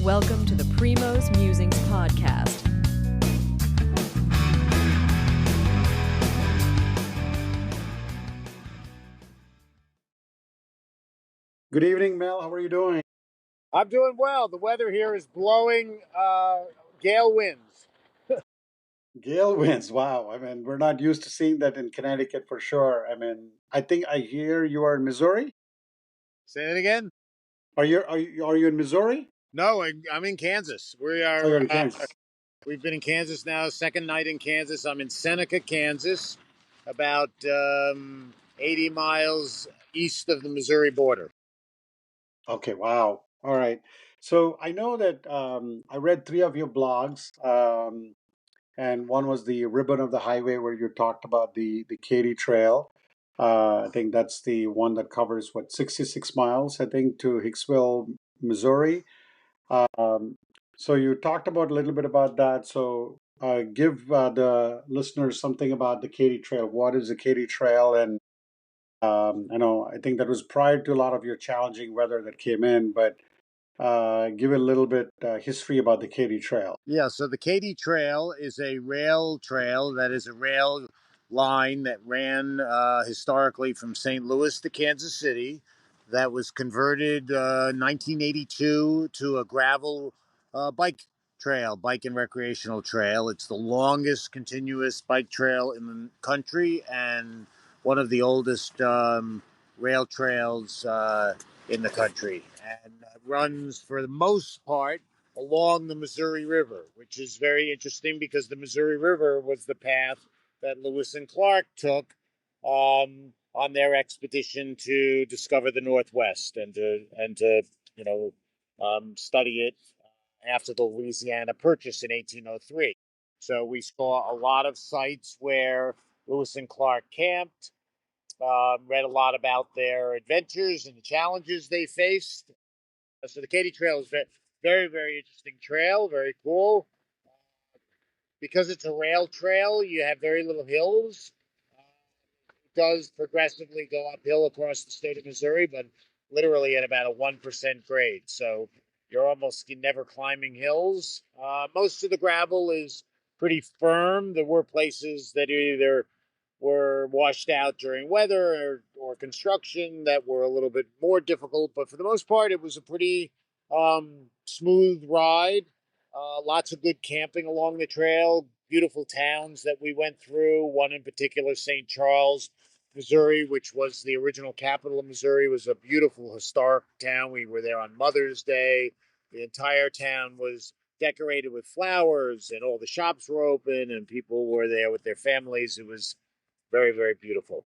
Welcome to the Primo's Musings podcast. Good evening, Mel. How are you doing? I'm doing well. The weather here is blowing gale winds. Gale winds. Wow. We're not used to seeing that in Connecticut for sure. I think I hear you are in Missouri. Say it again. Are you in Missouri? No, I'm in Kansas. We Oh, you're are. in Kansas. We've been in Kansas now. Second night in Kansas. I'm in Seneca, Kansas, about 80 miles east of the Missouri border. Okay. Wow. All right. So I know that I read three of your blogs, and one was the Ribbon of the Highway, where you talked about the Katy Trail. I think that's the one that covers 66 miles, I think, to Hicksville, Missouri. Um, so you talked about a little bit about that. So give the listeners something about the Katy Trail. What is the Katy Trail? And I think that was prior to a lot of your challenging weather that came in, but give a little bit history about the Katy Trail. Yeah, so the Katy Trail is a rail trail that is a rail line that ran historically from St. Louis to Kansas City, that was converted 1982 to a gravel bike and recreational trail. It's the longest continuous bike trail in the country and one of the oldest rail trails in the country, and runs for the most part along the Missouri River, which is very interesting because the Missouri River was the path that Lewis and Clark took on their expedition to discover the Northwest and to study it after the Louisiana Purchase in 1803. So we saw a lot of sites where Lewis and Clark camped, read a lot about their adventures and the challenges they faced. So the Katy Trail is very, very interesting trail, very cool. Because it's a rail trail, you have very little hills. It does progressively go uphill across the state of Missouri, but literally at about a 1% grade. So you're never climbing hills. Most of the gravel is pretty firm. There were places that either were washed out during weather or construction that were a little bit more difficult. But for the most part, it was a pretty smooth ride. Lots of good camping along the trail. Beautiful towns that we went through. One in particular, St. Charles, Missouri, which was the original capital of Missouri, was a beautiful historic town. We were there on Mother's Day. The entire town was decorated with flowers, and all the shops were open, and people were there with their families. It was very, very beautiful.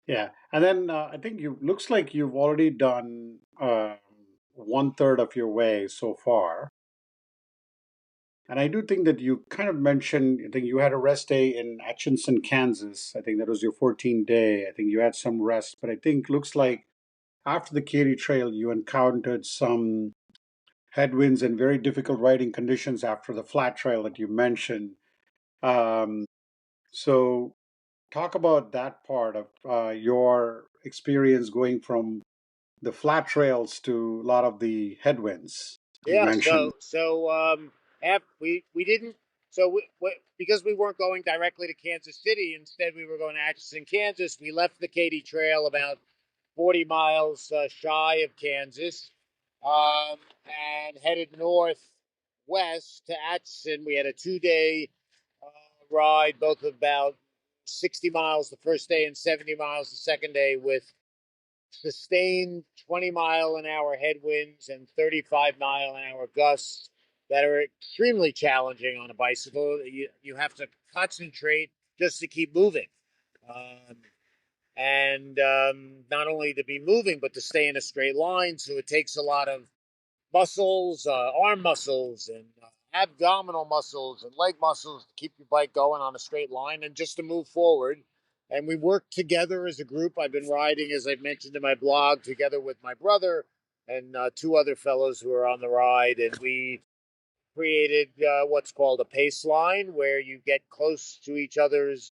Yeah, and then I think you looks like you've already done one third of your way so far. And I do think that you kind of mentioned, I think you had a rest day in Atchison, Kansas. I think that was your 14th day. I think you had some rest, but I think looks like after the Katy Trail, you encountered some headwinds and very difficult riding conditions after the flat trail that you mentioned. Um, so talk about that part of your experience going from the flat trails to a lot of the headwinds you Yeah. mentioned. We didn't. So because we weren't going directly to Kansas City, instead we were going to Atchison, Kansas. We left the Katy Trail about 40 miles shy of Kansas, um, and headed northwest to Atchison. We had a 2 day ride, both about 60 miles the first day and 70 miles the second day, with sustained 20-mile-an-hour headwinds and 35-mile-an-hour gusts that are extremely challenging on a bicycle. You have to concentrate just to keep moving. Um, and not only to be moving, but to stay in a straight line. So it takes a lot of muscles, arm muscles, and abdominal muscles and leg muscles to keep your bike going on a straight line and just to move forward. And we work together as a group. I've been riding, as I've mentioned in my blog, together with my brother and two other fellows who are on the ride. And we created what's called a pace line, where you get close to each other's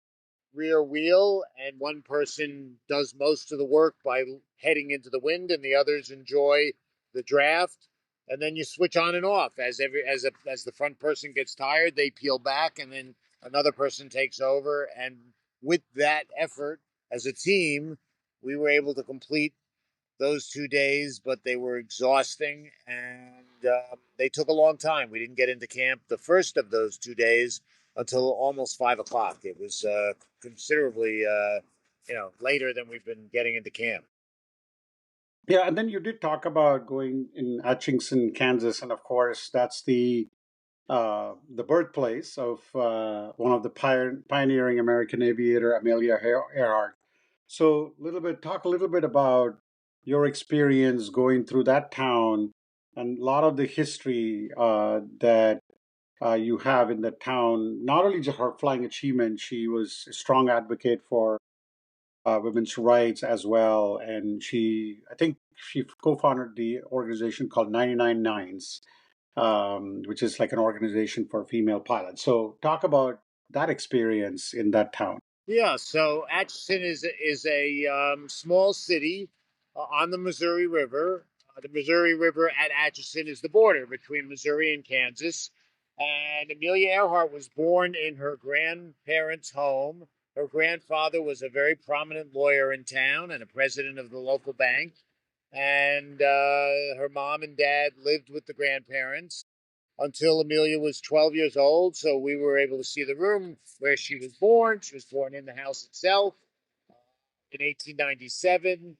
rear wheel, and one person does most of the work by heading into the wind, and the others enjoy the draft. and then you switch on and off as the front person gets tired, they peel back, and then another person takes over. And with that effort as a team, we were able to complete those 2 days, but they were exhausting, and they took a long time. We didn't get into camp the first of those 2 days until almost 5 o'clock. It was considerably, later than we've been getting into camp. Yeah, and then you did talk about going in Atchison, Kansas, and of course that's the birthplace of one of the pioneering American aviator, Amelia Earhart. So, talk a little bit about your experience going through that town and a lot of the history that you have in the town. Not only just her flying achievement, she was a strong advocate for women's rights as well, and I think, she co-founded the organization called 99 Nines, which is like an organization for female pilots. So, talk about that experience in that town. Yeah, so Atchison is a small city on the Missouri River. The Missouri River at Atchison is the border between Missouri and Kansas. And Amelia Earhart was born in her grandparents' home. Her grandfather was a very prominent lawyer in town and a president of the local bank. And her mom and dad lived with the grandparents until Amelia was 12 years old. So we were able to see the room where she was born. She was born in the house itself in 1897,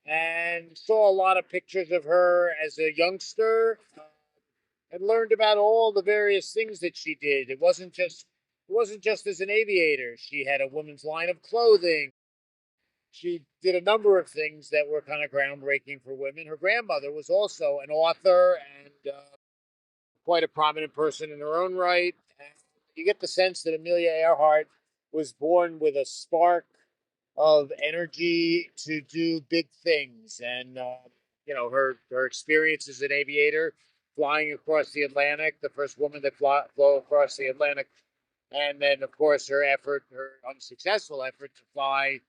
and saw a lot of pictures of her as a youngster, and learned about all the various things that she did. It wasn't just as an aviator. She had a woman's line of clothing. She did a number of things that were kind of groundbreaking for women. Her grandmother was also an author and quite a prominent person in her own right. And you get the sense that Amelia Earhart was born with a spark of energy to do big things. And, her experience as an aviator, flying across the Atlantic, the first woman that flew across the Atlantic. And then, of course, her unsuccessful effort to fly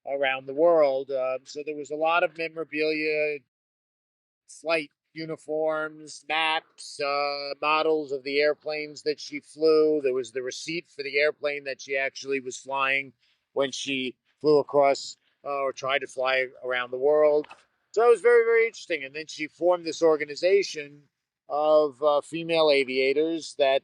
around the world. So there was a lot of memorabilia, flight uniforms, maps, models of the airplanes that she flew. There was the receipt for the airplane that she actually was flying when she flew across or tried to fly around the world. So it was very, very interesting. And then she formed this organization of female aviators that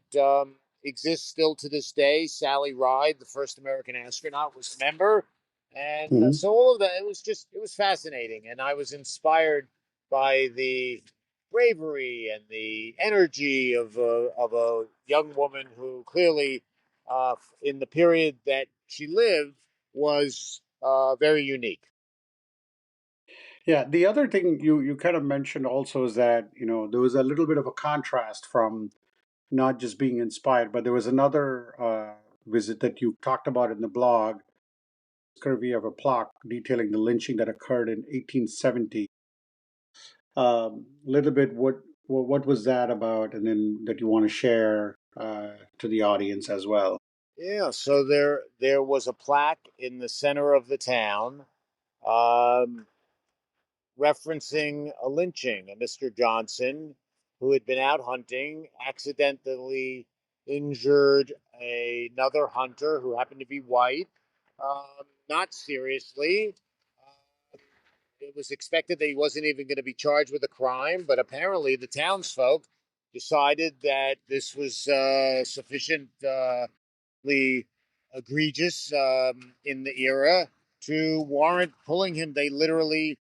exists still to this day. Sally Ride, the first American astronaut, was a member. And Mhm. so all of that, it was fascinating. And I was inspired by the bravery and the energy of a young woman who clearly, in the period that she lived, was very unique. Yeah, the other thing you kind of mentioned also is that, there was a little bit of a contrast from not just being inspired, but there was another visit that you talked about in the blog, curvy of a plaque detailing the lynching that occurred in 1870. Little bit, what was that about, and then that you want to share to the audience as well. Yeah, so there was a plaque in the center of the town, um, referencing a lynching, a Mr. Johnson who had been out hunting, accidentally injured another hunter who happened to be white, not seriously. It was expected that he wasn't even going to be charged with a crime, but apparently the townsfolk decided that this was sufficiently egregious in the era to warrant pulling him. They literally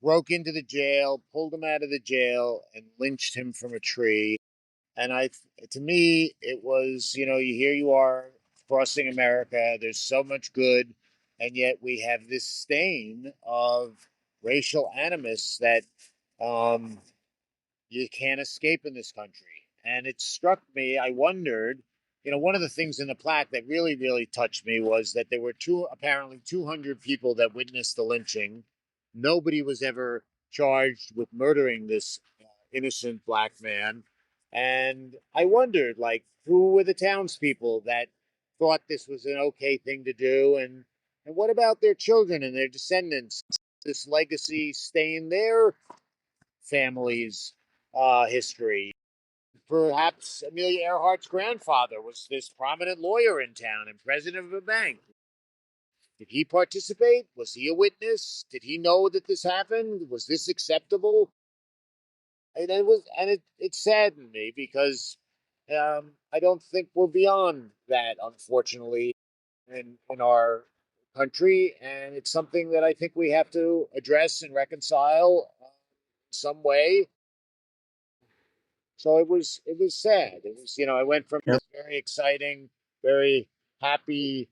broke into the jail, pulled him out of the jail, and lynched him from a tree. And to me, it was, here you are crossing America. There's so much good, and yet we have this stain of racial animus that um, you can't escape in this country. And it struck me, I wondered, one of the things in the plaque that really, really touched me was that there were apparently 200 people that witnessed the lynching. Nobody was ever charged with murdering this innocent black man. And I wondered, like, who were the townspeople that thought this was an okay thing to do? And what about their children and their descendants? This legacy stay in their families history. Perhaps Amelia Earhart's grandfather was this prominent lawyer in town and president of a bank. Did he participate? Was he a witness? Did he know that this happened? Was this acceptable? And it saddened me because I don't think we're beyond that, unfortunately, in our country, and it's something that I think we have to address and reconcile some way. So it was sad. It was, I went from Yep. this very exciting, very happy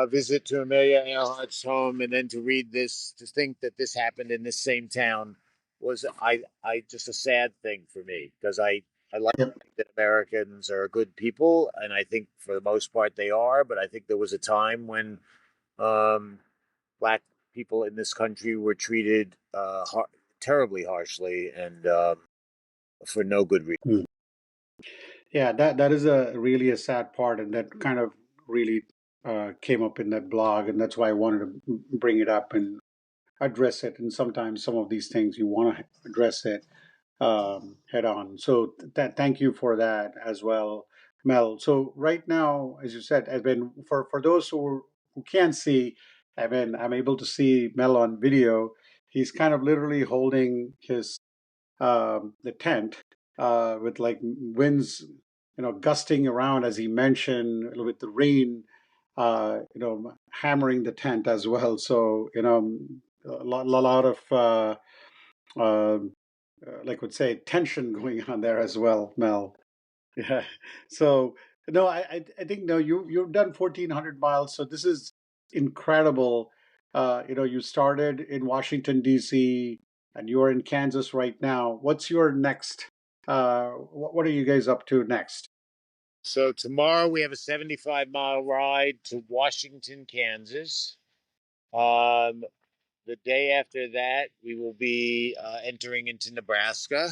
visit to Amelia Earhart's home, and then to read this, to think that this happened in this same town, was I just a sad thing for me, because I like Yep. to think that Americans are good people, and I think for the most part they are. But I think there was a time when um, black people in this country were treated terribly harshly, and for no good reason. Mm. Yeah, that is a really a sad part, and that kind of really came up in that blog, and that's why I wanted to bring it up and address it. And sometimes some of these things you want to address it head on. So thank you for that as well, Mel. So right now, as you said, Evan, for those who can't see, Evan, I'm able to see Mel on video. He's kind of literally holding his the tent with like winds, gusting around as he mentioned, with the rain, hammering the tent as well. So a lot of uh, like would say tension going on there as well, Mel. Yeah. So no, I think no, you've done 1,400 miles, so this is incredible. You started in Washington D.C. and you're in Kansas right now. What's your next? What are you guys up to next? So tomorrow we have a 75-mile ride to Washington, Kansas. Um, the day after that, we will be entering into Nebraska.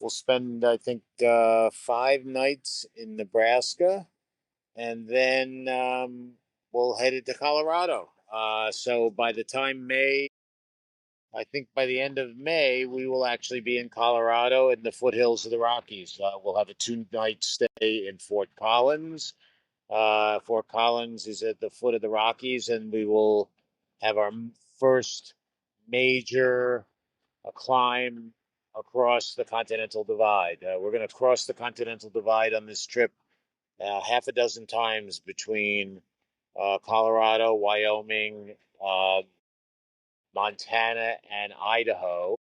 We'll spend, I think, 5 nights in Nebraska, and then we'll head into Colorado. So by the time May, I think by the end of May, we will actually be in Colorado in the foothills of the Rockies. We'll have a 2-night stay in Fort Collins. Fort Collins is at the foot of the Rockies, and we will have our first major climb across the Continental Divide. We're going to cross the Continental Divide on this trip half a dozen times between Colorado, Wyoming, Montana, and Idaho.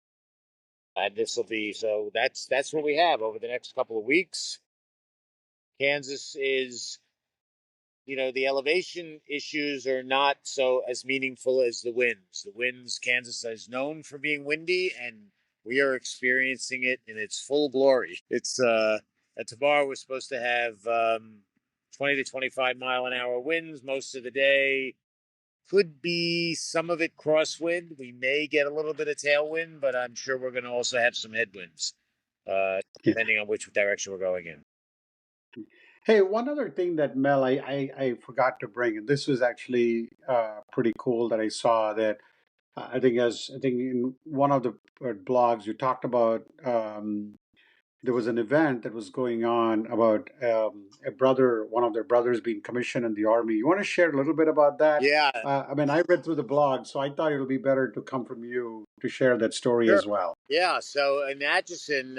And this will be, so that's what we have over the next couple of weeks. Kansas is, the elevation issues are not so as meaningful as the winds. The winds, Kansas is known for being windy, and we are experiencing it in its full glory. It's and tomorrow we're supposed to have 20 to 25-mile-an-hour winds most of the day. Could be some of it crosswind. We may get a little bit of tailwind, but I'm sure we're going to also have some headwinds, Yeah. depending on which direction we're going in. Hey, one other thing that Mel, I forgot to bring, and this was actually pretty cool that I saw that I think in one of the blogs you talked about there was an event that was going on about one of their brothers being commissioned in the army. You want to share a little bit about that? Yeah, I mean, I read through the blog, so I thought it would be better to come from you to share that story sure. as well. Yeah. So in Atchison,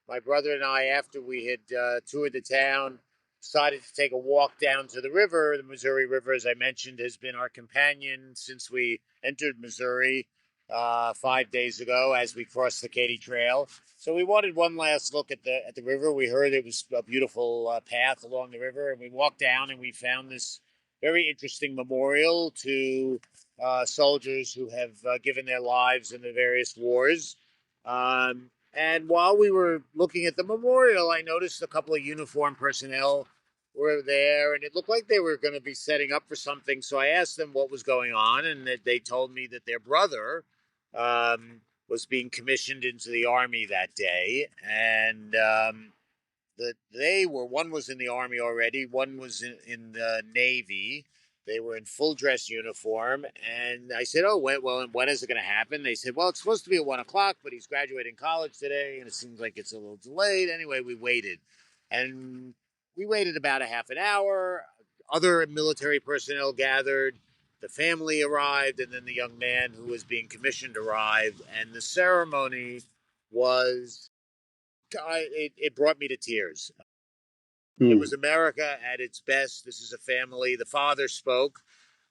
my brother and I, after we had toured the town, decided to take a walk down to the river. The Missouri River, as I mentioned, has been our companion since we entered Missouri 5 days ago as we crossed the Katy Trail. So we wanted one last look at the river. We heard it was a beautiful path along the river, and we walked down and we found this very interesting memorial to soldiers who have given their lives in the various wars. And while we were looking at the memorial, I noticed a couple of uniformed personnel were there, and it looked like they were going to be setting up for something. So I asked them what was going on, and they told me that their brother was being commissioned into the army that day, and that one was in the army already, one was in the Navy, They were in full dress uniform, and I said, "Oh, and when is it going to happen?" They said, "Well, it's supposed to be at 1 o'clock, but he's graduating college today, and it seems like it's a little delayed." Anyway, we waited, and we waited about a half an hour. Other military personnel gathered. The family arrived, and then the young man who was being commissioned arrived, and the ceremony was. It brought me to tears. It was Mm. America at its best. This is a family. The father spoke.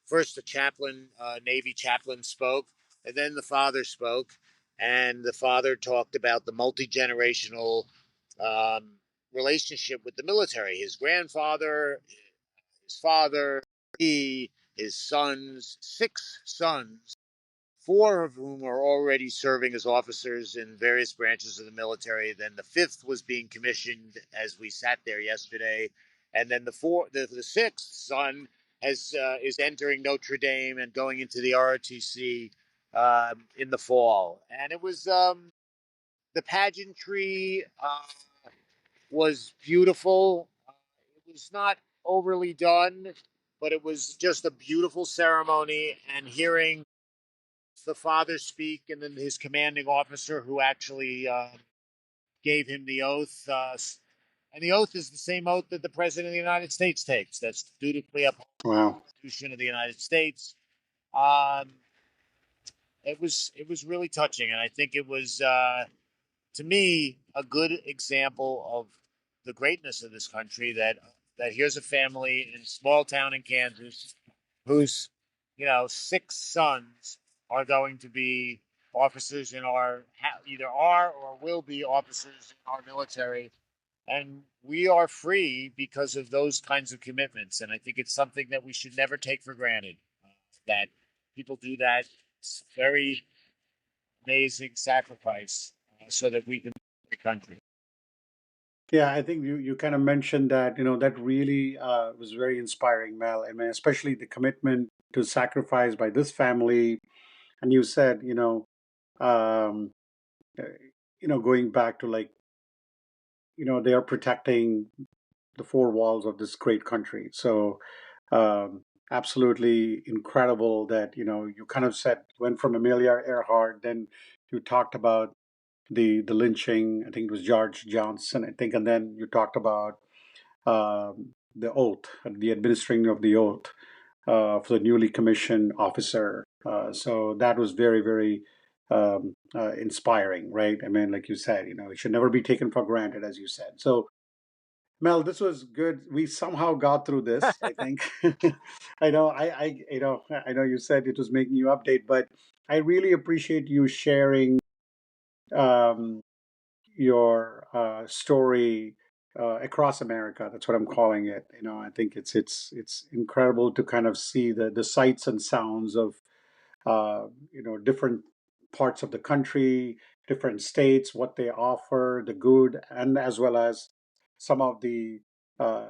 First, the chaplain, Navy chaplain, spoke, and then the father spoke. And the father talked about the multi generational relationship with the military. His grandfather, his father, he, his sons, 6 sons, 4 of whom are already serving as officers in various branches of the military. Then the fifth was being commissioned as we sat there yesterday, and then the sixth son has is entering Notre Dame and going into the ROTC in the fall. And it was the pageantry was beautiful. It was not overly done, but it was just a beautiful ceremony. And hearing the father speak, and then his commanding officer who actually gave him the oath. And the oath is the same oath that the President of the United States takes. That's to dutifully uphold Wow. the Constitution of the United States. Um, it was really touching, and I think it was to me a good example of the greatness of this country. That here's a family in a small town in Kansas whose 6 sons are going to be officers in our either are or will be officers in our military, and we are free because of those kinds of commitments. And I think it's something that we should never take for granted. That people do that. It's very amazing sacrifice so that we can be a country. Yeah, I think you kind of mentioned that, that really was very inspiring, Mel. I mean, especially the commitment to sacrifice by this family. And you said, um, uh, going back to like, they are protecting the four walls of this great country. So, absolutely incredible that, you kind of said, went from Amelia Earhart, then you talked about the lynching. I think it was George Johnson, I think, and then you talked about the oath, the administering of the oath for the newly commissioned officer. So that was very, very inspiring, right? I mean, like you said, it should never be taken for granted, as you said. So, Mel, this was good. We somehow got through this, I think. I know you said it was making you update, but I really appreciate you sharing um, your story across America. That's what I'm calling it. I think it's incredible to kind of see the sights and sounds of different parts of the country, different states, what they offer, the good, and as well as some of uh,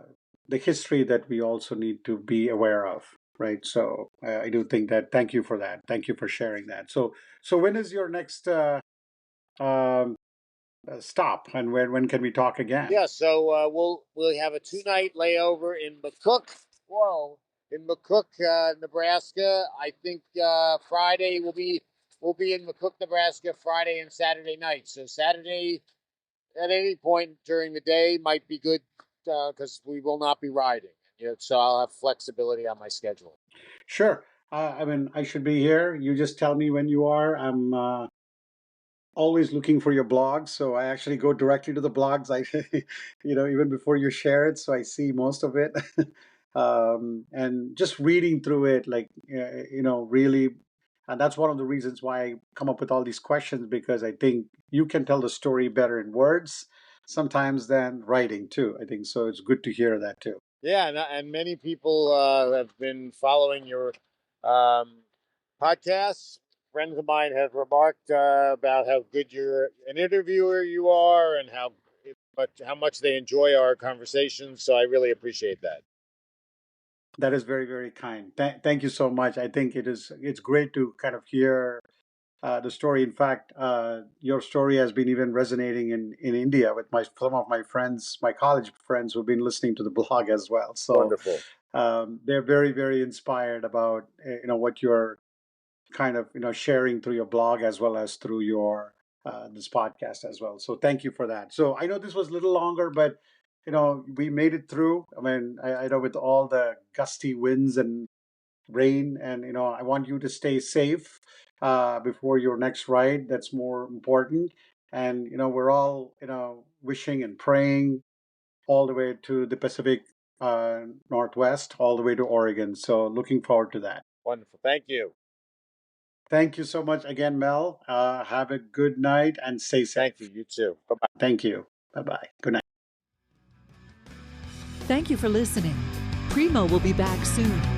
the history that we also need to be aware of. Right. So I do think that. Thank you for that. Thank you for sharing that. So when is your next um, stop, and when can we talk again? Yeah, so we'll have a 2 night layover in McCook. Whoa, in McCook, Nebraska. I think Friday we'll be in McCook, Nebraska, Friday and Saturday night. So Saturday at any point during the day might be good because we will not be riding. So I'll have flexibility on my schedule. Sure. I mean, I should be here. You just tell me when you are. I'm always looking for your blogs, so I actually go directly to the blogs. Even before you share it, so I see most of it, and just reading through it, like really, and that's one of the reasons why I come up with all these questions, because I think you can tell the story better in words sometimes than writing too. I think so. It's good to hear that too. Yeah, and many people have been following your um, podcasts. Friends of mine have remarked about how good you're an interviewer you are, and how much they enjoy our conversations. So I really appreciate that. That is very, very kind. Thank you so much. I think it's great to kind of hear the story. In fact, your story has been even resonating in India with some of my friends, my college friends who've been listening to the blog as well. So Wonderful. they're very, very inspired about what you're kind of sharing through your blog as well as through your this podcast as well. So thank you for that. So I know this was a little longer, but we made it through. I mean, I know with all the gusty winds and rain, and I want you to stay safe before your next ride. That's more important. And we're all wishing and praying all the way to the Pacific Northwest, all the way to Oregon. So looking forward to that. Wonderful. Thank you. Thank you so much again, Mel. Have a good night and stay safe. Thank you. You too. Bye-bye. Thank you. Bye bye. Good night. Thank you for listening. Primo will be back soon.